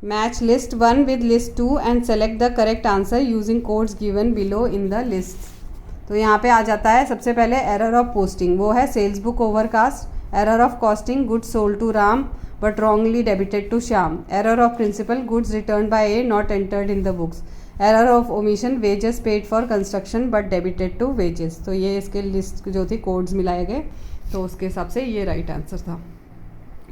Match list 1 with list 2 and select the correct answer using codes given below in the list. तो यहाँ पे आ जाता है सबसे पहले एरर ऑफ पोस्टिंग, वो है sales book overcast. Error of costing, goods sold to Ram but wrongly debited to Shyam. Error of principle, goods return by A not entered in the books. Error of omission, wages paid for construction but debited to wages. तो ये इसके list जो थी codes मिलाए गए, तो उसके हिसाब से ये राइट आंसर था।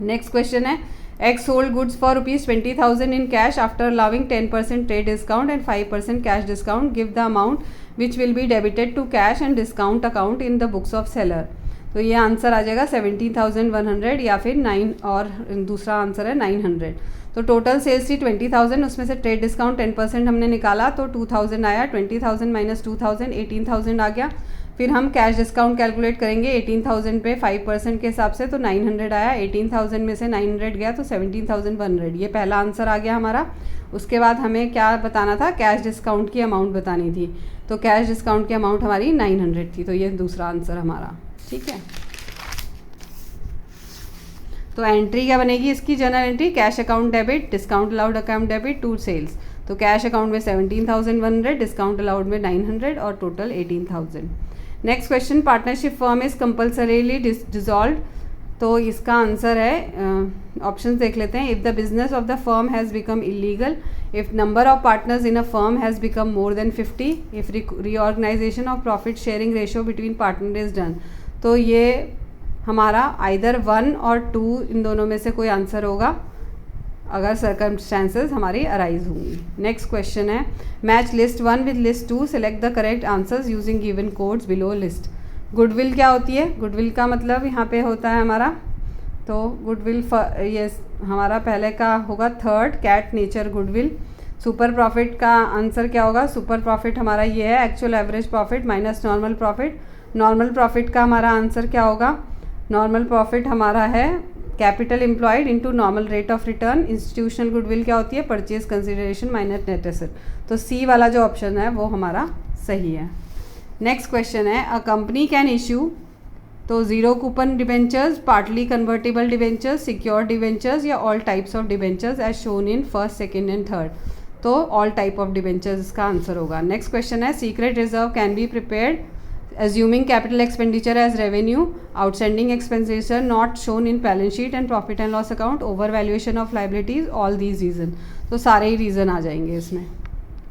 नेक्स्ट क्वेश्चन है, X sold goods for rupees 20,000 in cash after allowing 10% trade discount and 5% cash discount. Give the amount which will be debited to cash and discount account in the books of seller. तो ये answer आ जाएगा 17,100 या फिर 9, और दूसरा answer है 900। तो total sales थी 20,000, उसमें से ट्रेड डिस्काउंट 10% हमने निकाला तो 2,000 आया। 20,000 माइनस 2,000 18,000 आ गया। फिर हम कैश डिस्काउंट कैलकुलेट करेंगे 18,000 पे 5% के हिसाब से, तो 900 आया। 18,000 में से 900 गया तो 17,100। ये पहला आंसर आ गया हमारा। उसके बाद हमें क्या बताना था, कैश डिस्काउंट की अमाउंट बतानी थी। तो कैश डिस्काउंट की अमाउंट हमारी 900 थी, तो ये दूसरा आंसर हमारा। ठीक है, तो एंट्री क्या बनेगी इसकी, general entry cash account debit, discount allowed account debit to sales. तो कैश अकाउंट में 17,100, डिस्काउंट अलाउड में 900 और total 18,000। Next question, partnership firm is compulsorily dissolve. तो इसका आंसर है, ऑप्शन देख लेते हैं। If the business of the firm has become illegal, if number of partners in a firm has become more than 50, if reorganisation of profit sharing ratio between partner is done. तो ये हमारा either 1 और 2 इन दोनों में से कोई answer होगा अगर सर्कमस्टेंसेस हमारी अराइज होंगी। नेक्स्ट क्वेश्चन है, match list 1 with list 2, select the correct answers using given codes below list. Goodwill क्या होती है, गुडविल का मतलब यहाँ पे होता है हमारा, तो गुडविल ये हमारा पहले का होगा third, cat nature goodwill. Super profit का आंसर क्या होगा, सुपर प्रॉफिट हमारा ये है actual average profit minus normal profit. Normal profit का हमारा आंसर क्या होगा, नॉर्मल प्रॉफिट हमारा है capital employed into normal rate of return. Institutional goodwill क्या होती है, purchase consideration minus net asset. तो सी वाला जो ऑप्शन है वो हमारा सही है। नेक्स्ट क्वेश्चन है, अ कंपनी कैन इश्यू, तो zero coupon debentures, partly convertible debentures, secure debentures या all types of debentures as shown in first, second and third. तो ऑल टाइप ऑफ डिबेंचर्स इसका आंसर होगा। नेक्स्ट क्वेश्चन है, secret reserve can be prepared assuming capital expenditure as revenue, outstanding expenditure not shown in balance sheet and profit and loss account, overvaluation of liabilities, all these reason। तो सारे ही reason आ जाएंगे इसमें।